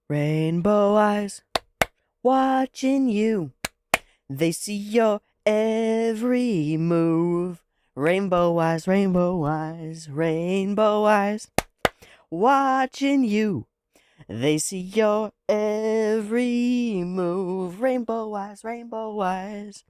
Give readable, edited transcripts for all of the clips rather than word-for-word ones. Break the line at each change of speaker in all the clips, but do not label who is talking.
Rainbow eyes watching you. They see your every move. Rainbow eyes, rainbow eyes, rainbow eyes watching you. They see your every move. Rainbow eyes, rainbow eyes.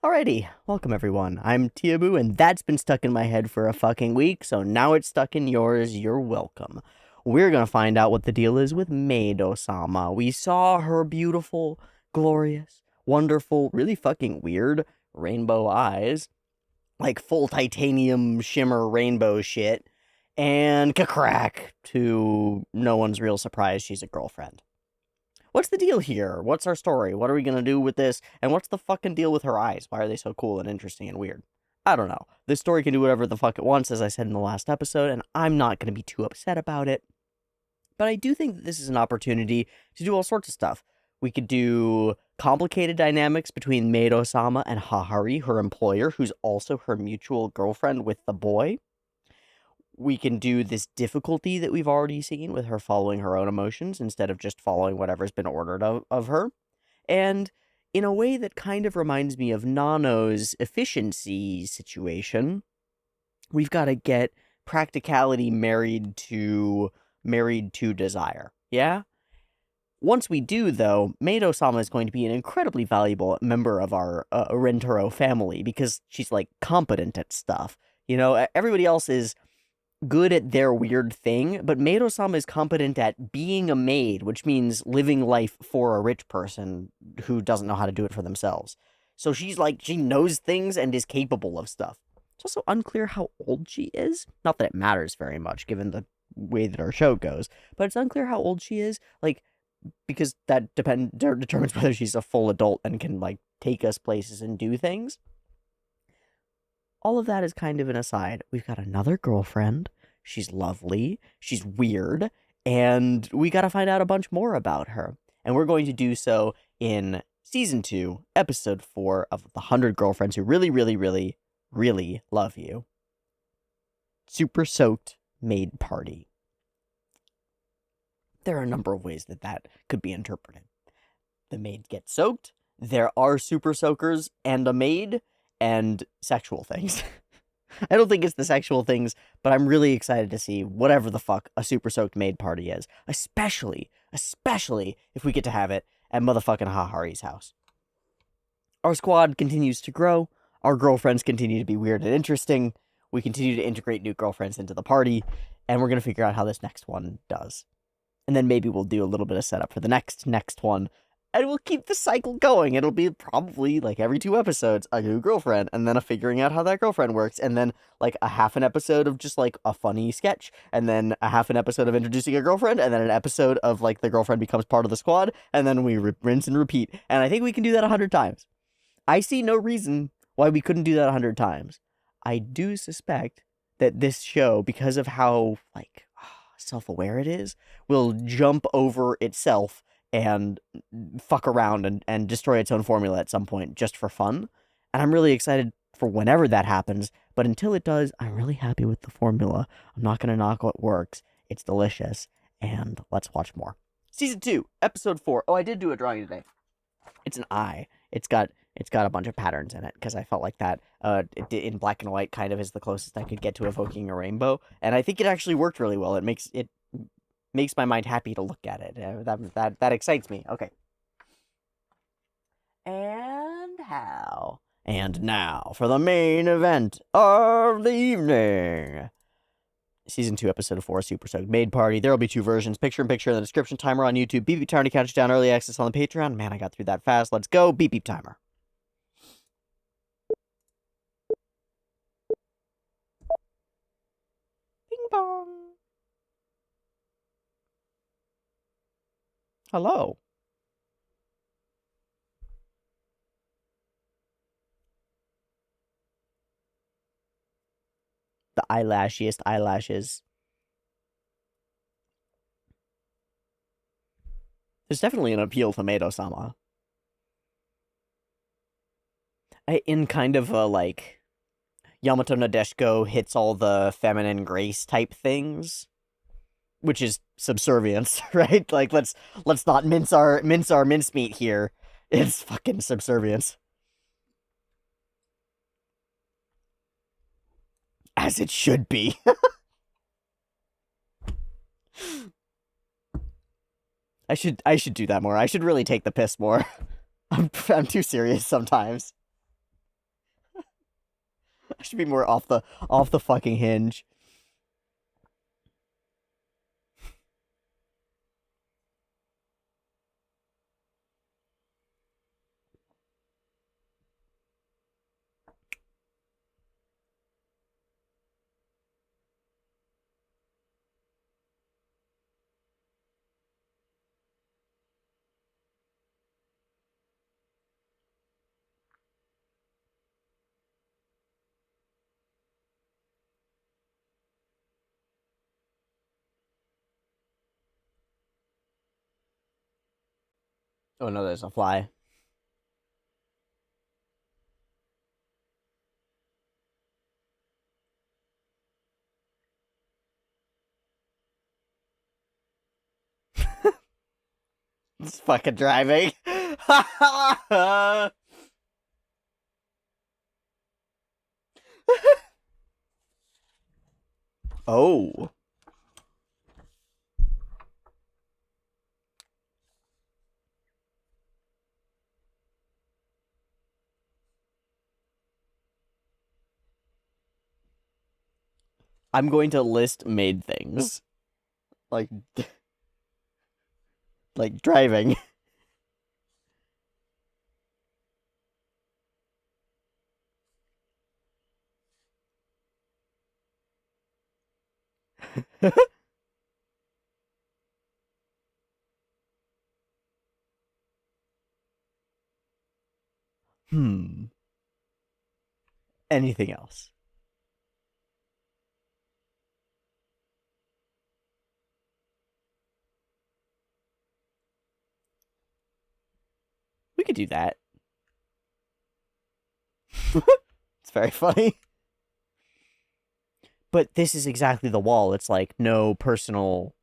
Alrighty, welcome everyone. I'm Teeaboo, and that's been stuck in my head for a fucking week, so now it's stuck in yours. You're welcome. We're gonna find out what the deal is with Maid Osama. We saw her beautiful, glorious, wonderful, really fucking weird rainbow eyes, like full titanium shimmer rainbow shit, and crack to no one's real surprise, she's a girlfriend. What's the deal here? What's our story? What are we gonna do with this? And what's the fucking deal with her eyes? Why are they so cool and interesting and weird? I don't know. This story can do whatever the fuck it wants, as I said in the last episode, and I'm not gonna be too upset about it. But I do think that this is an opportunity to do all sorts of stuff. We could do complicated dynamics between Maid Osama and Hahari, her employer, who's also her mutual girlfriend with the boy. We can do this difficulty that we've already seen with her following her own emotions instead of just following whatever's been ordered of her. And in a way that kind of reminds me of Nano's efficiency situation, we've got to get practicality married to desire. Yeah? Once we do, though, Maid Osama is going to be an incredibly valuable member of our Rentaro family because she's, like, competent at stuff. You know, everybody else is good at their weird thing, but Maid Osama is competent at being a maid, which means living life for a rich person who doesn't know how to do it for themselves. So she's like, she knows things and is capable of stuff. It's also unclear how old she is. Not that it matters very much, given the way that our show goes, but it's unclear how old she is, like, because that determines whether she's a full adult and can, like, take us places and do things. All of that is kind of an aside. We've got another girlfriend. She's lovely. She's weird. And we got to find out a bunch more about her. And we're going to do so in Season 2, Episode 4 of The 100 Girlfriends Who Really, Really, Really, Really Love You. Super Soaked Maid Party. There are a number of ways that could be interpreted. The maid gets soaked. There are super soakers and a maid. And sexual things. I don't think it's the sexual things, but I'm really excited to see whatever the fuck a super soaked maid party is. Especially if we get to have it at motherfucking Hahari's house. Our squad continues to grow. Our girlfriends continue to be weird and interesting. We continue to integrate new girlfriends into the party. And we're going to figure out how this next one does. And then maybe we'll do a little bit of setup for the next one. And we'll keep the cycle going. It'll be probably, like, every 2 episodes, a new girlfriend, and then a figuring out how that girlfriend works, and then, like, a half an episode of just, like, a funny sketch, and then a half an episode of introducing a girlfriend, and then an episode of, like, the girlfriend becomes part of the squad, and then we rinse and repeat. And I think we can do that 100 times. I see no reason why we couldn't do that 100 times. I do suspect that this show, because of how, like, self-aware it is, will jump over itself and fuck around and destroy its own formula at some point just for fun. And I'm really excited for whenever that happens. But until it does, I'm really happy with the formula. I'm not going to knock what works. It's delicious. And let's watch more. Season 2, Episode 4. Oh, I did do a drawing today. It's an eye. It's got a bunch of patterns in it because I felt like that in black and white kind of is the closest I could get to evoking a rainbow. And I think it actually worked really well. It makes my mind happy to look at it. That excites me. Okay. And how? And now for the main event of the evening. Season 2, Episode 4, Super Soaked Maid Party. There will be 2 versions. Picture-in-picture in the description. Timer on YouTube. Beep beep timer to count you down. Early access on the Patreon. Man, I got through that fast. Let's go. Beep beep timer. Bing bong. Hello. The eyelashiest eyelashes. There's definitely an appeal to Maid Osama. In kind of a, like, Yamato Nadeshiko hits all the feminine grace type things. which is subservience, right? Like let's not mincemeat here. It's fucking subservience. As it should be. I should do that more. I should really take the piss more. I'm too serious sometimes. I should be more off the fucking hinge. Oh no, there's a fly. It's fucking driving. Oh. I'm going to list Maid things. Like like driving. Hmm. Anything else? We could do that. It's very funny. But this is exactly the wall. It's like no personal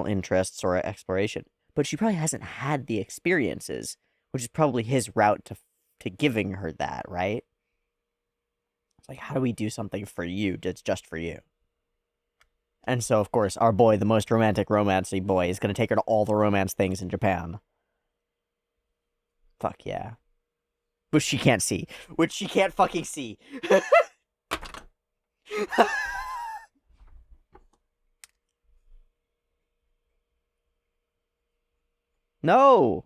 interests or exploration. But she probably hasn't had the experiences, which is probably his route to giving her that, right? It's like, how do we do something for you that's just for you? And so, of course, our boy, the most romancy boy, is going to take her to all the romance things in Japan. Fuck yeah. Which she can't see. Which she can't fucking see. No.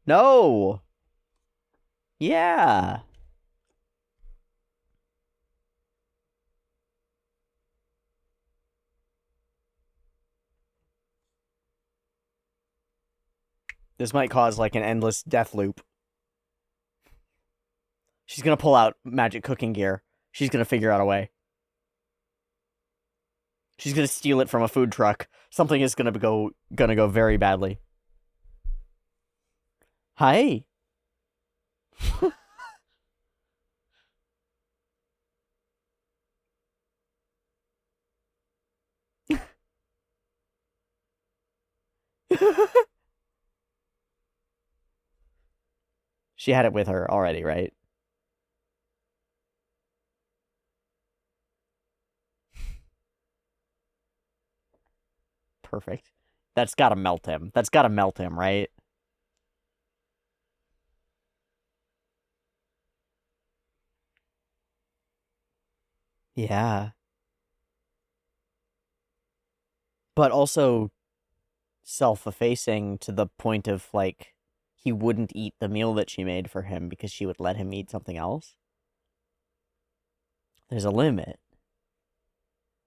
No. Yeah. This might cause like an endless death loop. She's gonna pull out magic cooking gear. She's gonna figure out a way. She's gonna steal it from a food truck. Something is gonna go very badly. Hi. She had it with her already, right? Perfect. That's gotta melt him. That's gotta melt him, right? Yeah. But also self-effacing to the point of, like, he wouldn't eat the meal that she made for him because she would let him eat something else. There's a limit.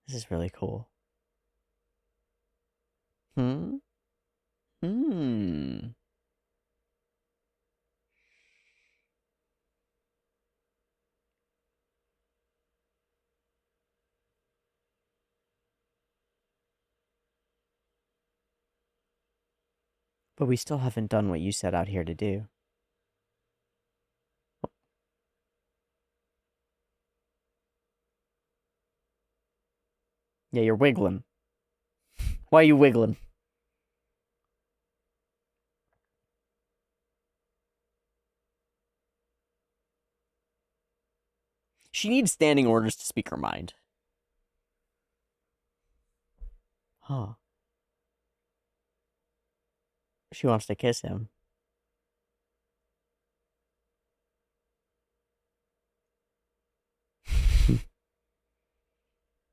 This is really cool. Hmm? Hmm. But we still haven't done what you set out here to do. Yeah, you're wiggling. Why are you wiggling? She needs standing orders to speak her mind. Huh. She wants to kiss him.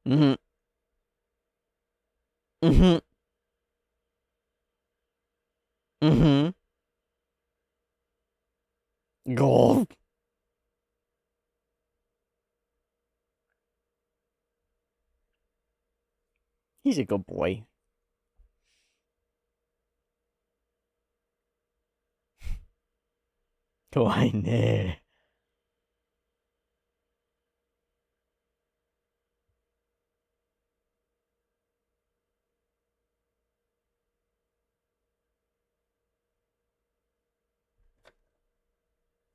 Mm-hmm. Mm-hmm. Mm-hmm. Gold. He's a good boy. Go on there.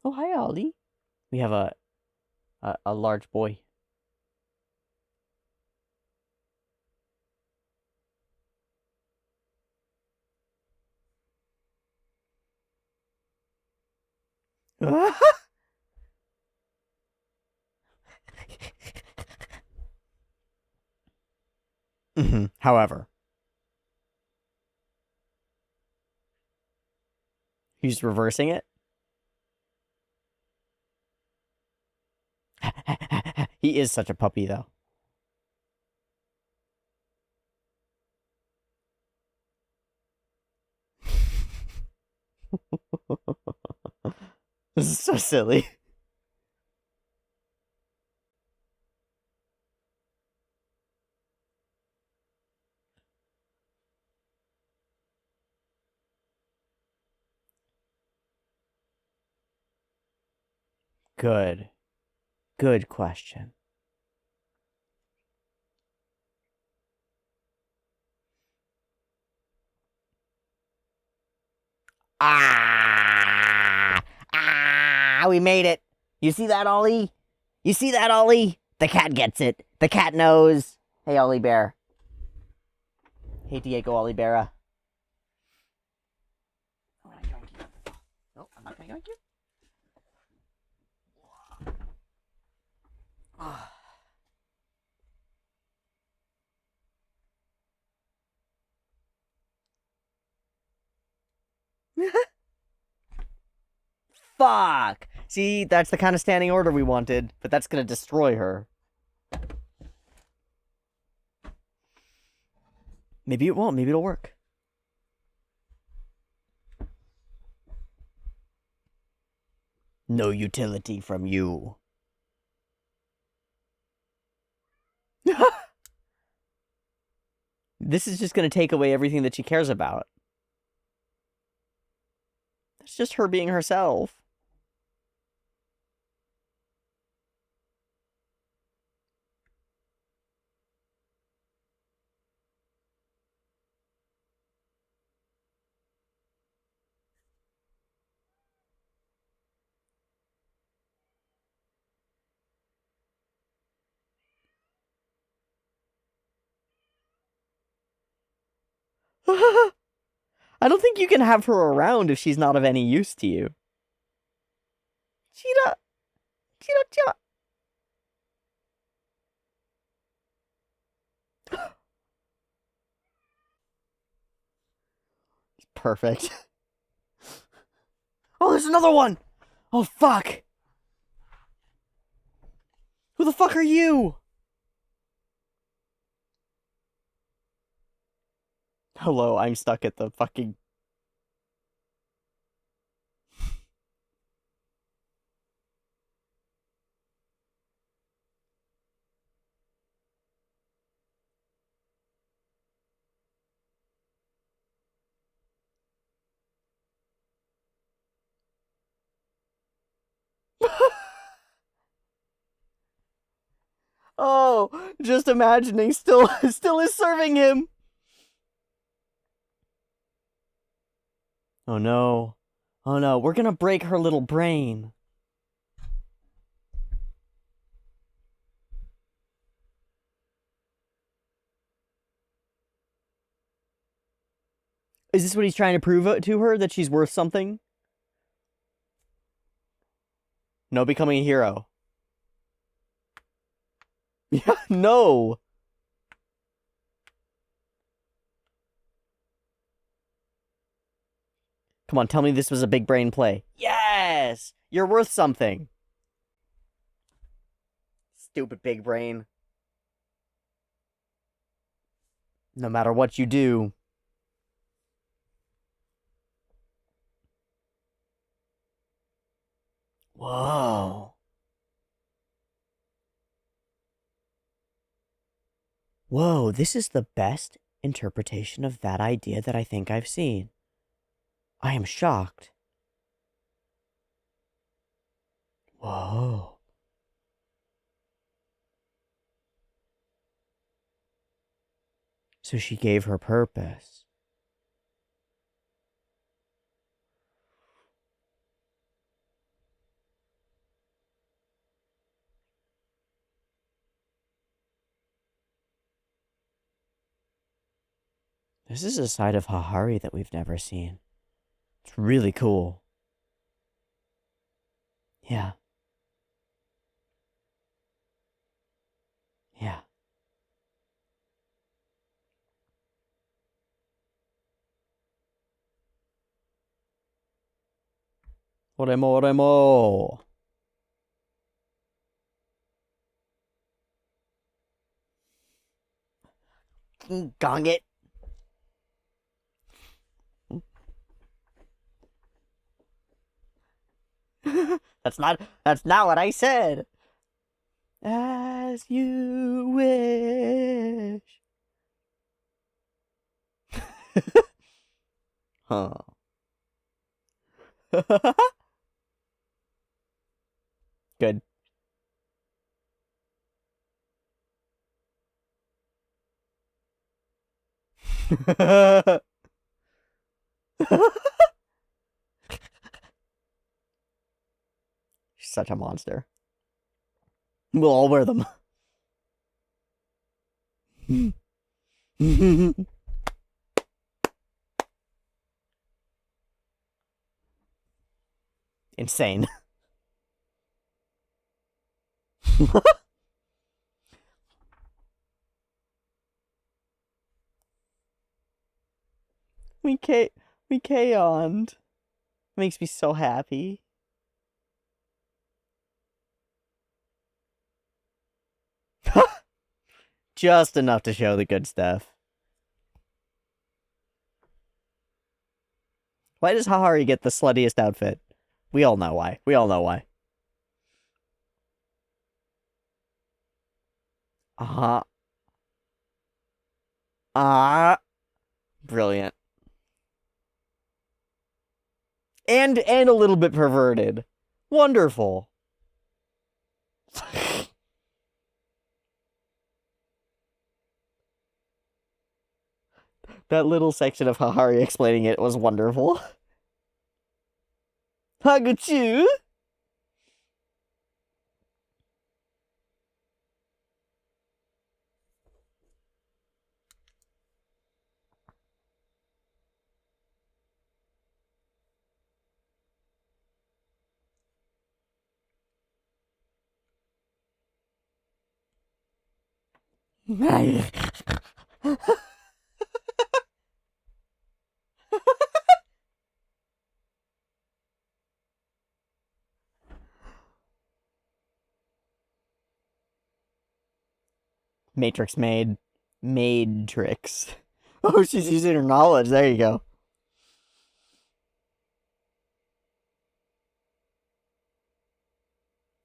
Oh, hi, Ollie. We have a large boy. However, he's reversing it. He is such a puppy, though. This is so silly. Good. Good question. We made it. You see that, Ollie? You see that, Ollie? The cat gets it. The cat knows. Hey, Ollie Bear. Hey, Diego Olivera. No, I'm not gonna yoink you. Fuck! See, that's the kind of standing order we wanted, but that's gonna destroy her. Maybe it won't. Maybe it'll work. No utility from you. This is just gonna take away everything that she cares about. That's just her being herself. I don't think you can have her around if she's not of any use to you. Cheetah! Cheetah, cheetah! Perfect. Oh, there's another one! Oh, fuck! Who the fuck are you? Hello, I'm stuck at the fucking... Oh, just imagining still is serving him. Oh no. Oh no, we're gonna break her little brain. Is this what he's trying to prove to her, that she's worth something? No becoming a hero. Yeah, no. Come on, tell me this was a big brain play. Yes! You're worth something. Stupid big brain. No matter what you do. Whoa. Whoa, this is the best interpretation of that idea that I think I've seen. I am shocked. Whoa. So she gave her purpose. This is a side of Hahari that we've never seen. It's really cool. Yeah. Yeah. Oremo, oremo. Gong it. That's not what I said. As you wish. Huh. Good. She's such a monster. We'll all wear them. Insane. we K-oned. Makes me so happy. Just enough to show the good stuff. Why does Hahari get the sluttiest outfit? We all know why. We all know why. Uh-huh. Brilliant. And a little bit perverted. Wonderful. That little section of Hahari explaining it was wonderful. Hagachu? Matrix Maid. Maid tricks. Oh, she's using her knowledge. There you go.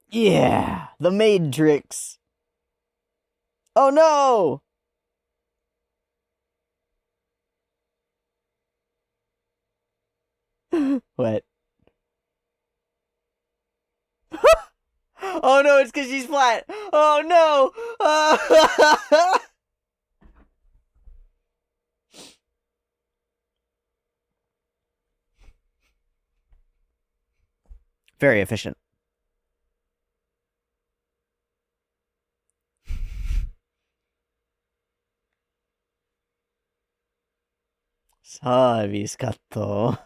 Yeah, the maid tricks. Oh no! What? Oh no, it's because she's flat. Oh no! Very efficient. さあ、ビスカット。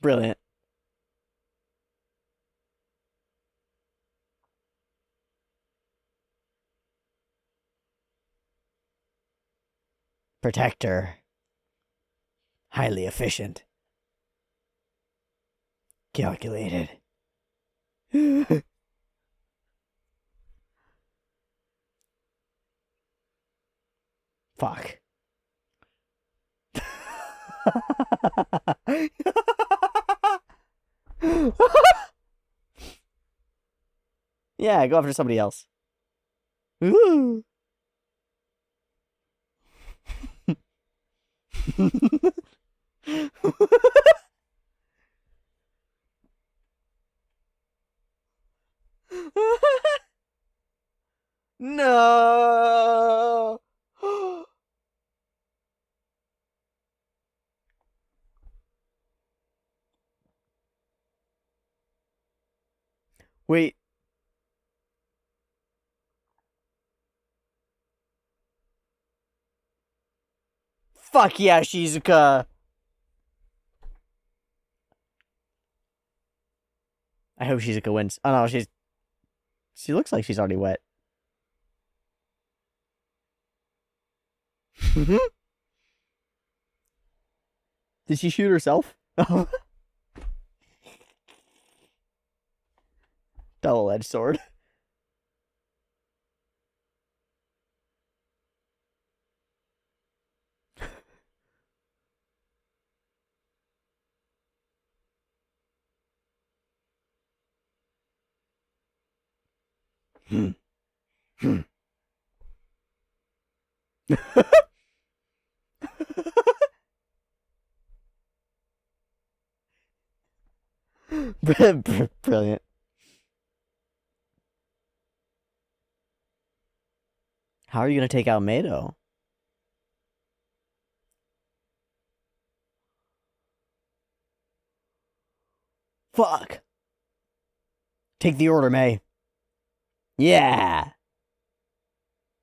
Brilliant. Protector. Highly efficient. Calculated. Fuck. Yeah, go after somebody else. Ooh. No. Wait. Fuck yeah, Shizuka. I hope Shizuka wins. Oh no, she looks like she's already wet. Did she shoot herself? Double-edged sword. Brilliant. How are you gonna take out Mado? Fuck. Take the order, May. Yeah.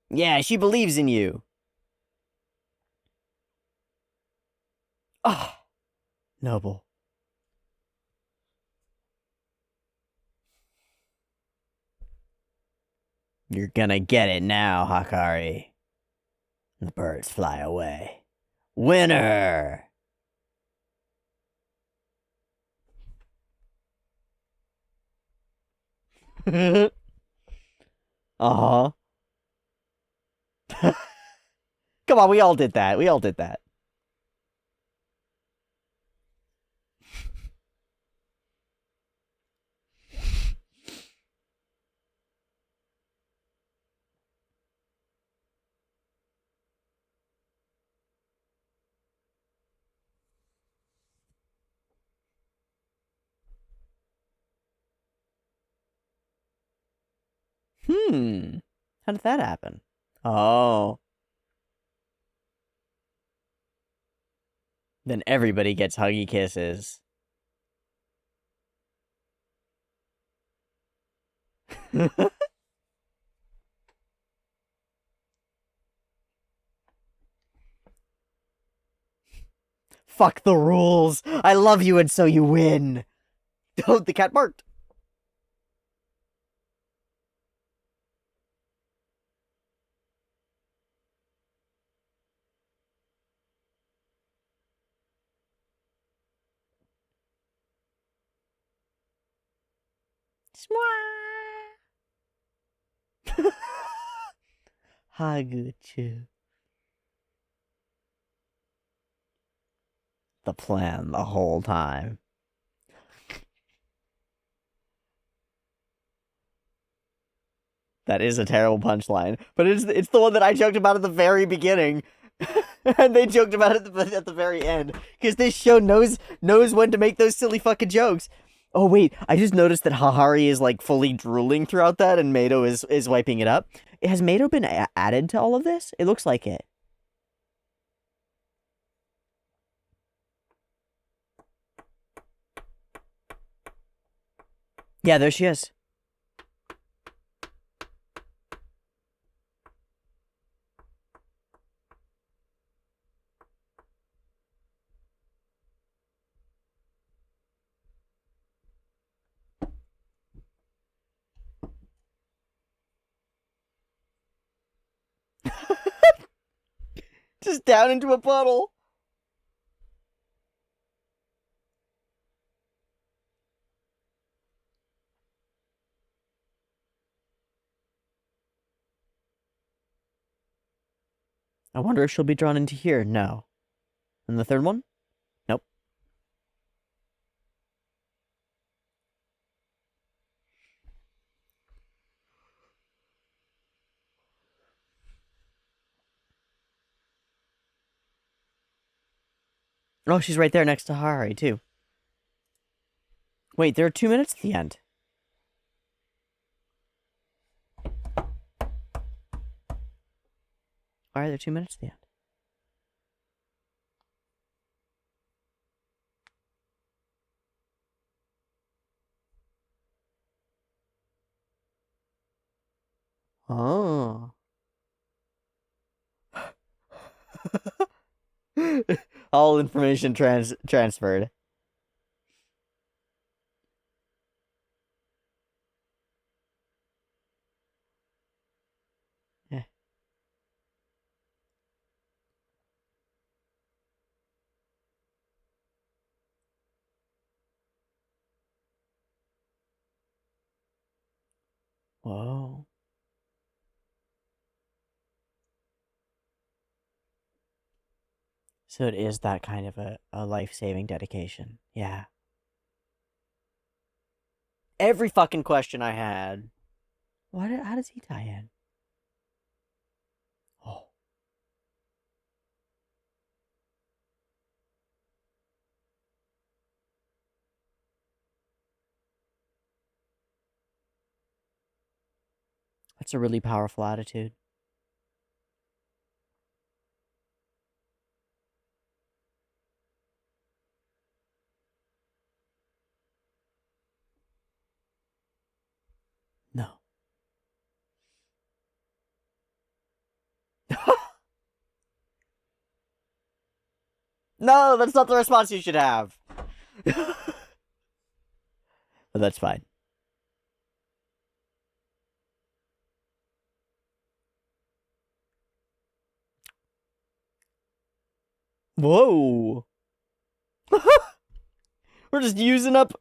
Yeah, she believes in you. Ah. Noble. You're gonna get it now, Hakari. The birds fly away. Winner! Uh-huh. Come on, we all did that. We all did that. How did that happen? Oh. Then everybody gets huggy kisses. Fuck the rules. I love you and so you win. Oh, the cat barked. Haguchu. The plan the whole time. That is a terrible punchline, but it's the one that I joked about at the very beginning, and they joked about it at the very end because this show knows when to make those silly fucking jokes. Oh wait, I just noticed that Hahari is like fully drooling throughout that, and Mado is wiping it up. Has Mado been added to all of this? It looks like it. Yeah, there she is. Just down into a puddle. I wonder if she'll be drawn into here. No. And the third one? Nope. Oh, she's right there next to Hari, too. Wait, there are 2 minutes at the end. Why are there 2 minutes at the end? Oh. All information transferred. Yeah. Whoa. So it is that kind of a life-saving dedication. Yeah. Every fucking question I had. How does he tie in? Oh. That's a really powerful attitude. No. No, that's not the response you should have. But that's fine. Whoa. We're just using up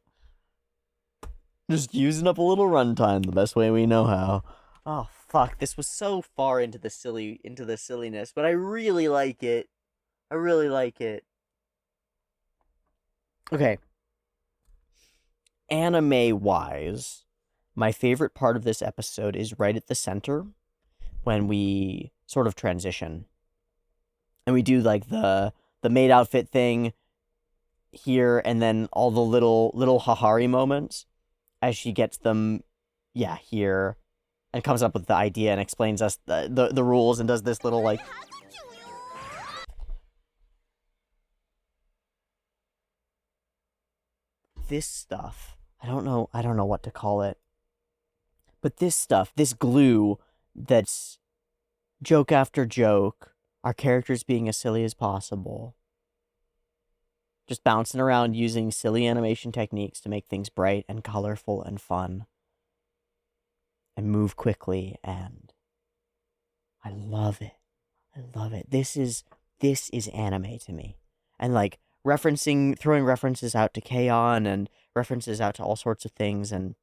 a little runtime the best way we know how. Oh fuck, this was so far into the silliness, but I really like it. I really like it. Okay. Anime wise, my favorite part of this episode is right at the center when we sort of transition. And we do like the maid outfit thing here, and then all the little Hahari moments as she gets them, yeah, here, and comes up with the idea and explains us the rules and does this little like. This stuff, I don't know what to call it, but this stuff, this glue that's joke after joke, our characters being as silly as possible, just bouncing around using silly animation techniques to make things bright and colorful and fun and move quickly, and I love it. I love it. This is anime to me. And like throwing references out to K-On! And references out to all sorts of things, and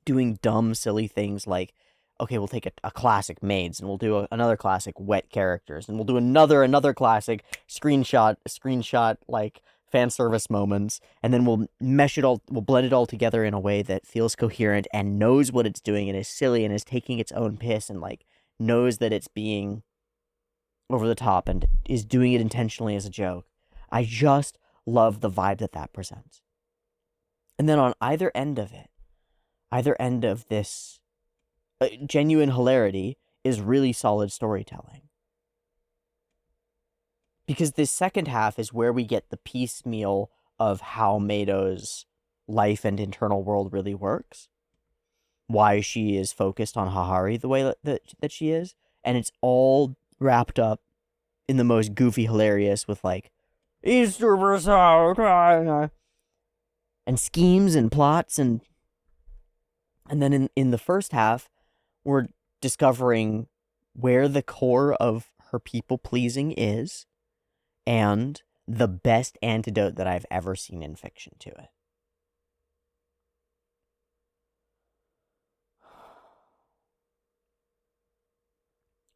doing dumb, silly things like, okay, we'll take a classic Maids, and we'll do another classic Wet characters, and we'll do another classic screenshot like fan service moments, and then we'll blend it all together in a way that feels coherent and knows what it's doing and is silly and is taking its own piss and like knows that it's being over the top and is doing it intentionally as a joke. I just love the vibe that presents. And then on either end of this genuine hilarity is really solid storytelling. Because this second half is where we get the piecemeal of how Mado's life and internal world really works, why she is focused on Hahari the way that she is, and it's all wrapped up in the most goofy, hilarious with like Easter and schemes and plots, and then in the first half, we're discovering where the core of her people pleasing is, and the best antidote that I've ever seen in fiction to it.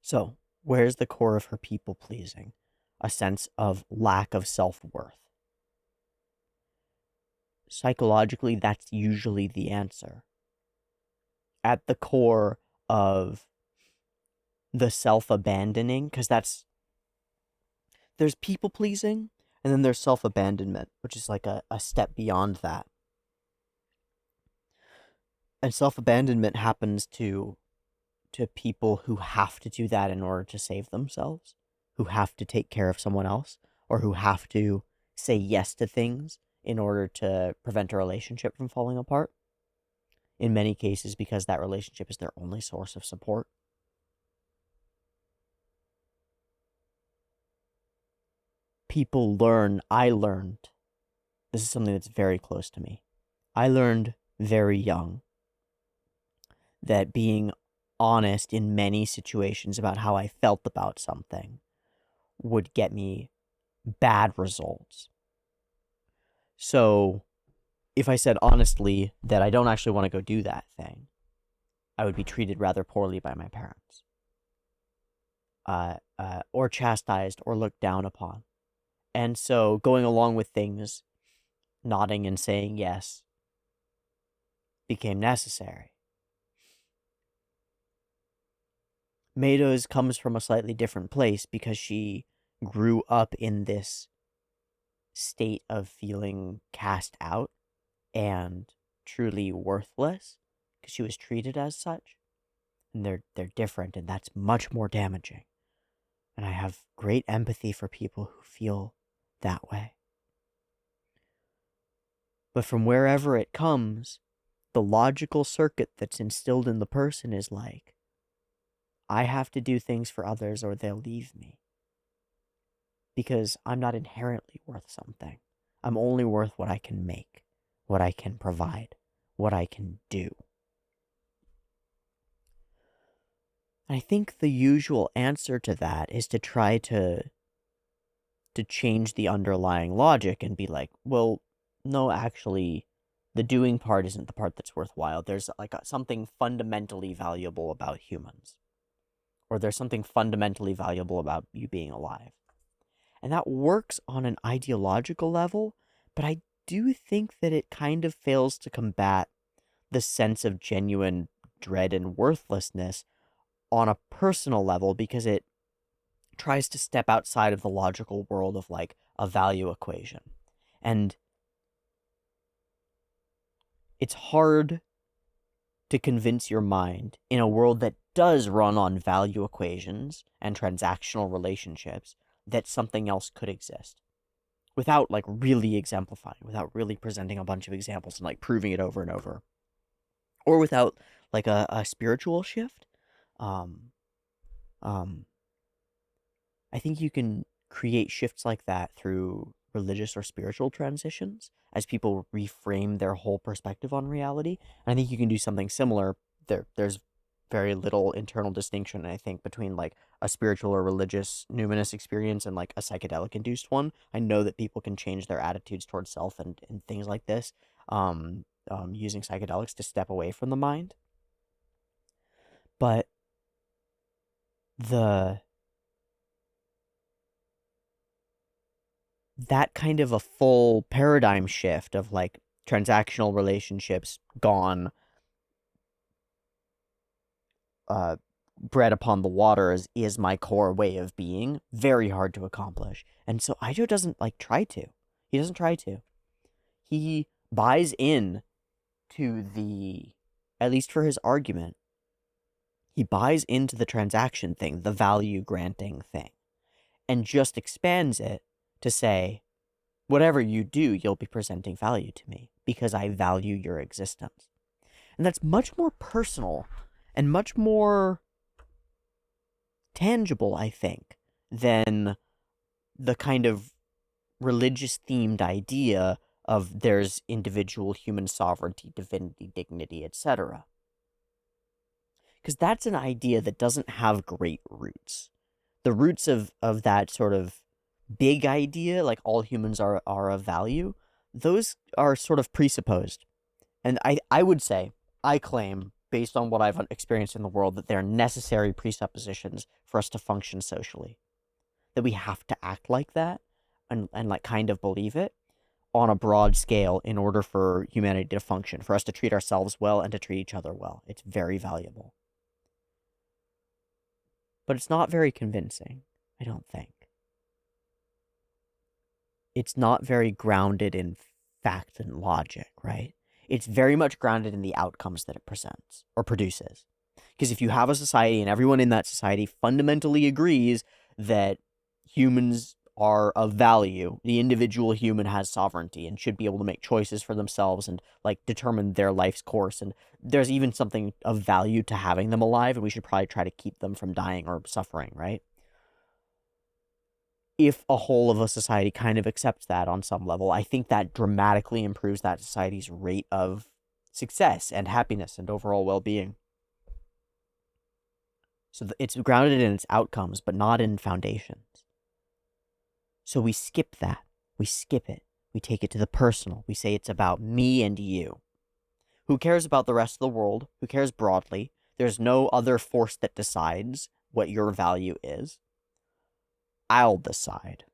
So, where's the core of her people pleasing? A sense of lack of self-worth. Psychologically, that's usually the answer. At the core of the self-abandoning, because there's people-pleasing, and then there's self-abandonment, which is like a step beyond that. And self-abandonment happens to people who have to do that in order to save themselves, who have to take care of someone else, or who have to say yes to things in order to prevent a relationship from falling apart. In many cases, because that relationship is their only source of support. I learned, this is something that's very close to me. I learned very young that being honest in many situations about how I felt about something would get me bad results. So if I said honestly that I don't actually want to go do that thing, I would be treated rather poorly by my parents. Or chastised or looked down upon. And so going along with things, nodding and saying yes, became necessary. Maid comes from a slightly different place because she grew up in this state of feeling cast out and truly worthless because she was treated as such. And they're different, and that's much more damaging. And I have great empathy for people who feel that way. But from wherever it comes, the logical circuit that's instilled in the person is like, I have to do things for others or they'll leave me. Because I'm not inherently worth something. I'm only worth what I can make, what I can provide, what I can do. And I think the usual answer to that is to try to change the underlying logic and be like, well, no, actually, the doing part isn't the part that's worthwhile. There's like something fundamentally valuable about humans. Or there's something fundamentally valuable about you being alive. And that works on an ideological level, but I do think that it kind of fails to combat the sense of genuine dread and worthlessness on a personal level, because it tries to step outside of the logical world of like a value equation. And it's hard to convince your mind in a world that does run on value equations and transactional relationships that something else could exist without like really exemplifying, without really presenting a bunch of examples and like proving it over and over, or without like a spiritual shift. I think you can create shifts like that through religious or spiritual transitions as people reframe their whole perspective on reality. And I think you can do something similar. There's very little internal distinction, I think, between like a spiritual or religious numinous experience and like a psychedelic induced one. I know that people can change their attitudes towards self and things like this, using psychedelics to step away from the mind. But that kind of a full paradigm shift of like transactional relationships gone, bread upon the water is my core way of being, very hard to accomplish. And so Ijo doesn't like try to. He doesn't try to. He buys in to the, at least for his argument, he buys into the transaction thing, the value granting thing, and just expands it to say, whatever you do, you'll be presenting value to me because I value your existence. And that's much more personal and much more tangible, I think, than the kind of religious themed idea of there's individual human sovereignty, divinity, dignity, etc. Because that's an idea that doesn't have great roots. The roots of that sort of big idea, like all humans are of value, those are sort of presupposed. And I would say, I claim, based on what I've experienced in the world, that they're necessary presuppositions for us to function socially. That we have to act like that and like kind of believe it on a broad scale in order for humanity to function, for us to treat ourselves well and to treat each other well. It's very valuable. But it's not very convincing, I don't think. It's not very grounded in fact and logic, right? It's very much grounded in the outcomes that it presents or produces. Because if you have a society and everyone in that society fundamentally agrees that humans are of value, the individual human has sovereignty and should be able to make choices for themselves and like determine their life's course, and there's even something of value to having them alive, and we should probably try to keep them from dying or suffering, right? If a whole of a society kind of accepts that on some level, I think that dramatically improves that society's rate of success and happiness and overall well-being. So it's grounded in its outcomes, but not in foundations. So we skip that. We skip it. We take it to the personal. We say it's about me and you. Who cares about the rest of the world? Who cares broadly? There's no other force that decides what your value is. I'll decide.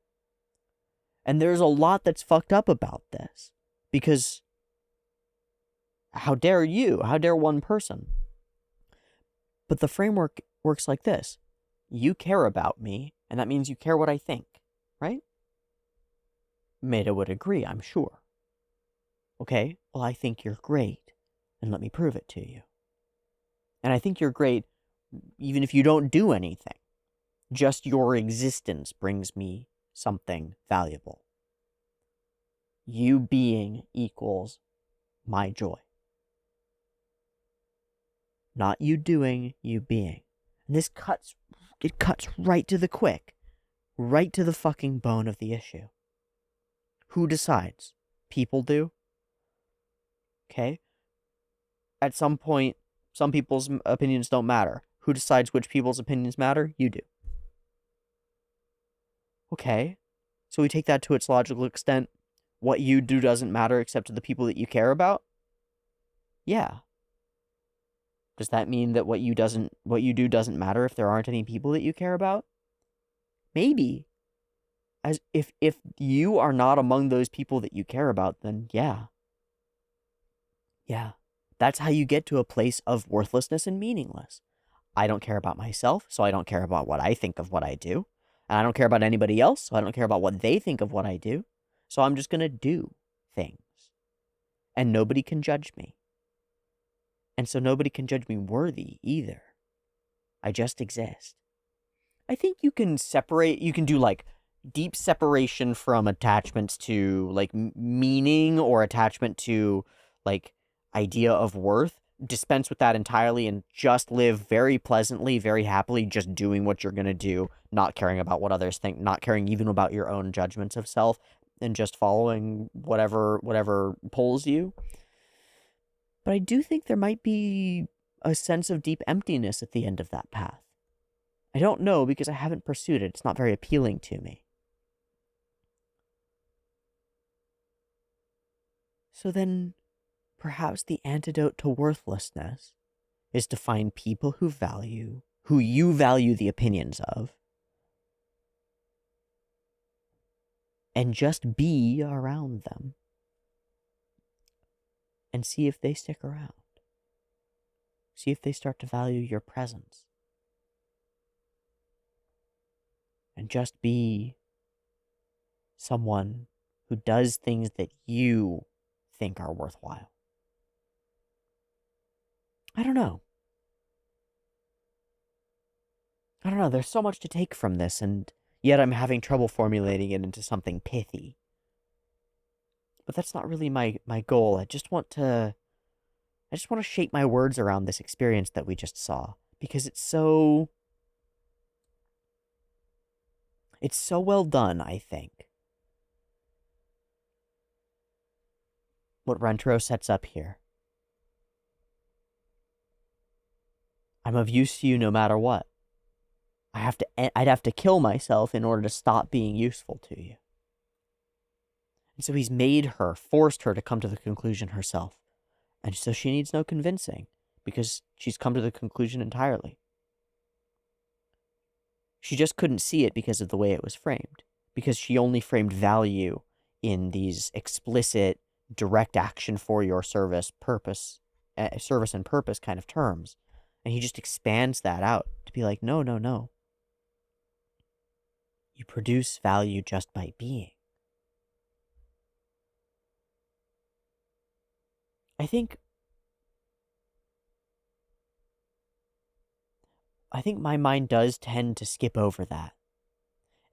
And there's a lot that's fucked up about this. Because how dare you? How dare one person? But the framework works like this. You care about me, and that means you care what I think, right? Maid would agree, I'm sure. Okay, well, I think you're great, and let me prove it to you. And I think you're great even if you don't do anything. Just your existence brings me something valuable. You being equals my joy. Not you doing, you being. And this cuts right to the quick. Right to the fucking bone of the issue. Who decides? People do? Okay? At some point, some people's opinions don't matter. Who decides which people's opinions matter? You do. Okay. So we take that to its logical extent. What you do doesn't matter except to the people that you care about? Yeah. Does that mean that what you do doesn't matter if there aren't any people that you care about? Maybe. As if you are not among those people that you care about, then yeah. Yeah. That's how you get to a place of worthlessness and meaningless. I don't care about myself, so I don't care about what I think of what I do. And I don't care about anybody else, so I don't care about what they think of what I do. So I'm just going to do things. And nobody can judge me. And so nobody can judge me worthy either. I just exist. I think you can do like deep separation from attachments to like meaning or attachment to like idea of worth. Dispense with that entirely and just live very pleasantly, very happily, just doing what you're going to do, not caring about what others think, not caring even about your own judgments of self, and just following whatever pulls you. But I do think there might be a sense of deep emptiness at the end of that path. I don't know because I haven't pursued it. It's not very appealing to me. So then, perhaps the antidote to worthlessness is to find people who you value the opinions of, and just be around them. And see if they stick around. See if they start to value your presence. And just be someone who does things that you think are worthwhile. I don't know. There's so much to take from this, and yet I'm having trouble formulating it into something pithy. But that's not really my goal. I just want to shape my words around this experience that we just saw, because it's so well done, I think. What Rentaro sets up here. I'm of use to you no matter what. I'd have to kill myself in order to stop being useful to you. And so he's forced her to come to the conclusion herself. And so she needs no convincing, because she's come to the conclusion entirely. She just couldn't see it because of the way it was framed, because she only framed value in these explicit, direct action for your service and purpose kind of terms. And he just expands that out to be like, no, no, no. You produce value just by being. I think my mind does tend to skip over that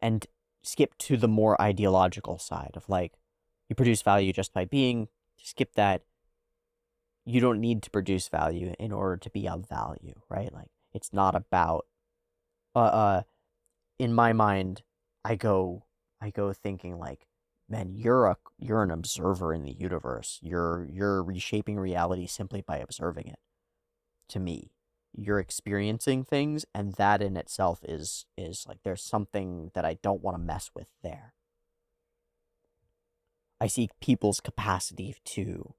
and skip to the more ideological side of like, you produce value just by being. Skip that. You don't need to produce value in order to be of value, right? Like, it's not about, in my mind, I go thinking like, man, you're an observer in the universe. You're reshaping reality simply by observing it. To me, you're experiencing things, and that in itself is like, there's something that I don't want to mess with there. I see people's capacity to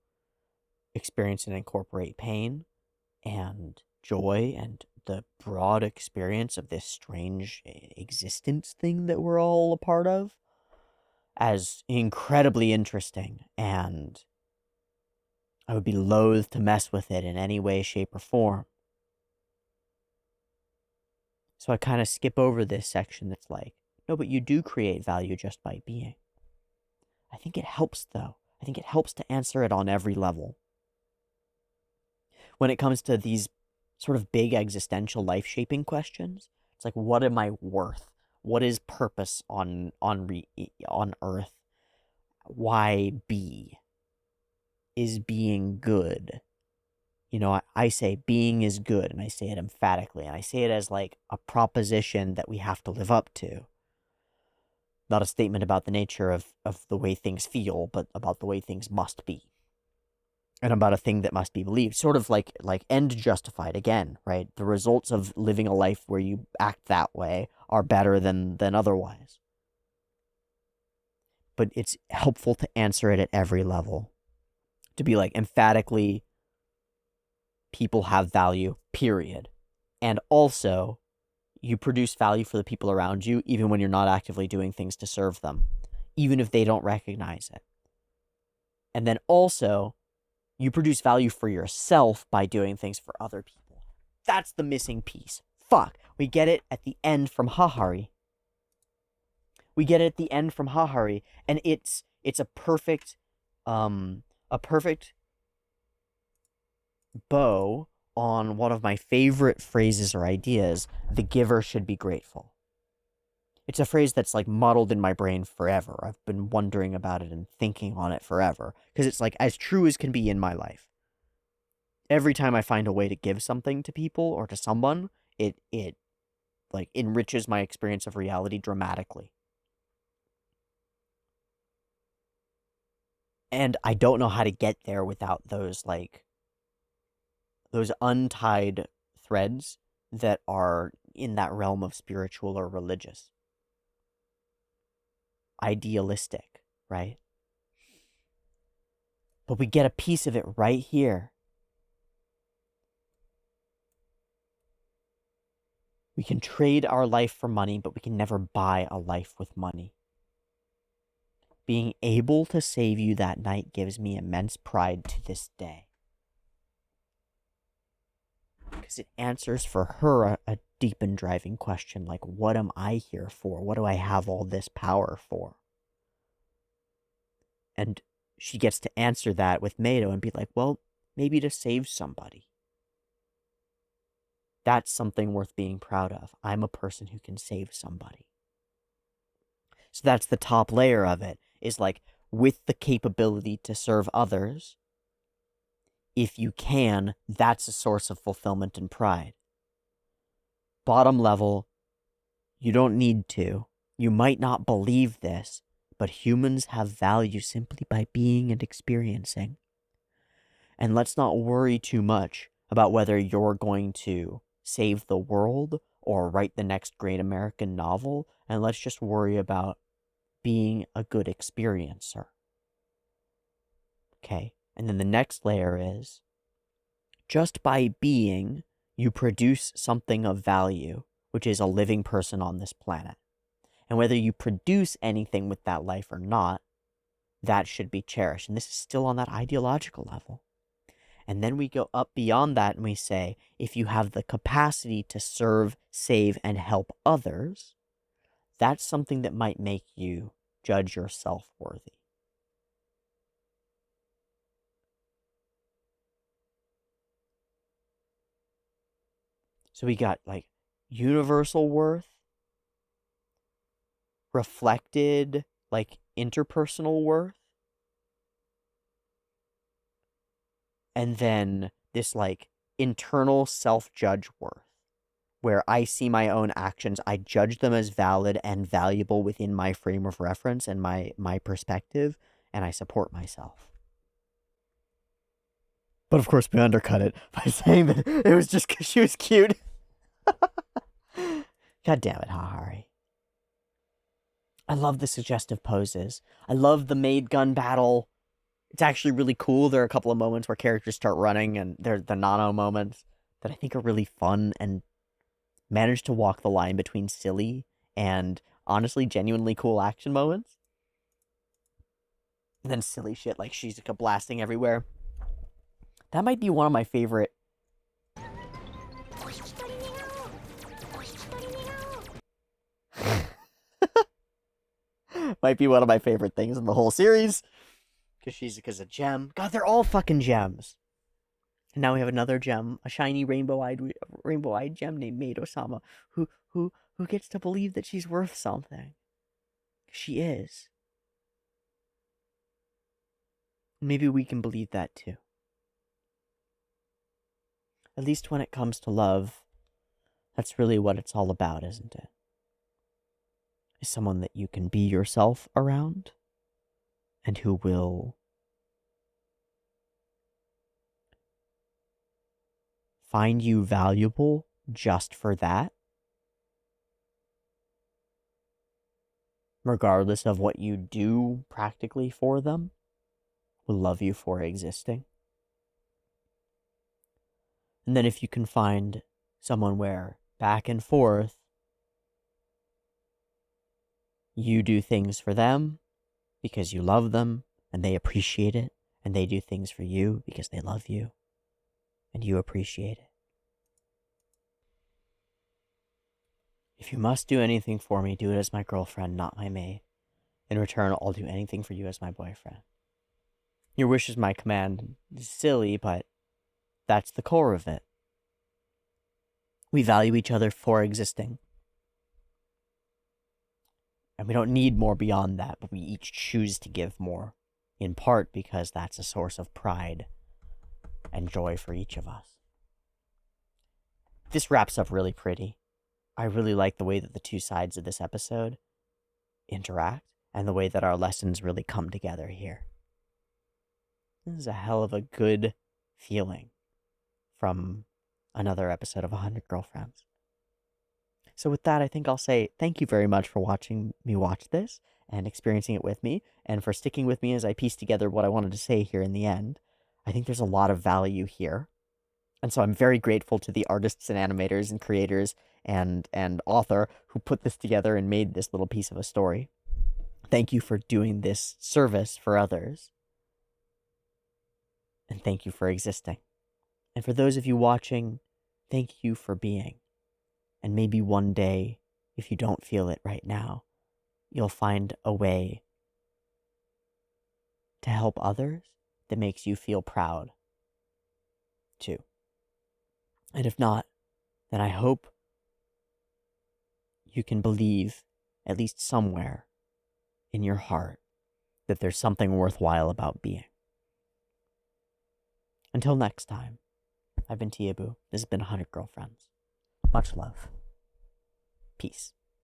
experience and incorporate pain and joy and the broad experience of this strange existence thing that we're all a part of as incredibly interesting, and I would be loath to mess with it in any way, shape, or form. So I kind of skip over this section that's like, no, but you do create value just by being. I think it helps, though. I think it helps to answer it on every level. When it comes to these sort of big existential life-shaping questions, it's like, what am I worth? What is purpose on Earth? Why be? Is being good? You know, I say being is good, and I say it emphatically, and I say it as like a proposition that we have to live up to. Not a statement about the nature of the way things feel, but about the way things must be. And about a thing that must be believed. Sort of like end justified again, right? The results of living a life where you act that way are better than otherwise. But it's helpful to answer it at every level. To be like, emphatically, people have value, period. And also, you produce value for the people around you, even when you're not actively doing things to serve them, even if they don't recognize it. And then also, you produce value for yourself by doing things for other people. That's the missing piece. Fuck. We get it at the end from Hahari. And it's a perfect bow on one of my favorite phrases or ideas: the giver should be grateful. It's a phrase that's like muddled in my brain forever. I've been wondering about it and thinking on it forever, because it's like as true as can be in my life. Every time I find a way to give something to people or to someone, it like enriches my experience of reality dramatically. And I don't know how to get there without those untied threads that are in that realm of spiritual or religious. Idealistic, right? But we get a piece of it right here. We can trade our life for money, but we can never buy a life with money. Being able to save you that night gives me immense pride to this day. Because it answers for her a deep and driving question, like, what am I here for? What do I have all this power for? And she gets to answer that with Mado and be like, well, maybe to save somebody. That's something worth being proud of. I'm a person who can save somebody. So that's the top layer of it, is like, with the capability to serve others, if you can, that's a source of fulfillment and pride. Bottom level, you don't need to. You might not believe this, but humans have value simply by being and experiencing. And let's not worry too much about whether you're going to save the world or write the next great American novel, and let's just worry about being a good experiencer. Okay, and then the next layer is, just by being, you produce something of value, which is a living person on this planet. And whether you produce anything with that life or not, that should be cherished. And this is still on that ideological level. And then we go up beyond that and we say, if you have the capacity to serve, save, and help others, that's something that might make you judge yourself worthy. So we got like universal worth, reflected like interpersonal worth, and then this like internal self-judge worth, where I see my own actions, I judge them as valid and valuable within my frame of reference and my perspective, and I support myself. But of course, we undercut it by saying that it was just because she was cute. God damn it, Hahari. I love the suggestive poses. I love the Maid gun battle. It's actually really cool. There are a couple of moments where characters start running, and they're the nano moments that I think are really fun and manage to walk the line between silly and honestly genuinely cool action moments. And then silly shit like Shizuka blasting everywhere. That might be one of my favorite. Might be one of my favorite things in the whole series. Because Shizuka's a gem. God, they're all fucking gems. And now we have another gem, a shiny rainbow-eyed gem named Maid Osama, who gets to believe that she's worth something. She is. Maybe we can believe that too. At least when it comes to love, that's really what it's all about, isn't it? Is someone that you can be yourself around, and who will find you valuable just for that, regardless of what you do practically for them, will love you for existing. And then if you can find someone where back and forth, you do things for them because you love them and they appreciate it, and they do things for you because they love you and you appreciate it. If you must do anything for me, do it as my girlfriend, not my maid. In return, I'll do anything for you as my boyfriend. Your wish is my command. It's silly, but that's the core of it. We value each other for existing. And we don't need more beyond that, but we each choose to give more, in part because that's a source of pride and joy for each of us. This wraps up really pretty. I really like the way that the two sides of this episode interact and the way that our lessons really come together here. This is a hell of a good feeling from another episode of 100 Girlfriends. So with that, I think I'll say thank you very much for watching me watch this and experiencing it with me, and for sticking with me as I piece together what I wanted to say here in the end. I think there's a lot of value here. And so I'm very grateful to the artists and animators and creators and author who put this together and made this little piece of a story. Thank you for doing this service for others. And thank you for existing. And for those of you watching, thank you for being. And maybe one day, if you don't feel it right now, you'll find a way to help others that makes you feel proud, too. And if not, then I hope you can believe, at least somewhere in your heart, that there's something worthwhile about being. Until next time, I've been Teeaboo. This has been 100 Girlfriends. Much love. Peace.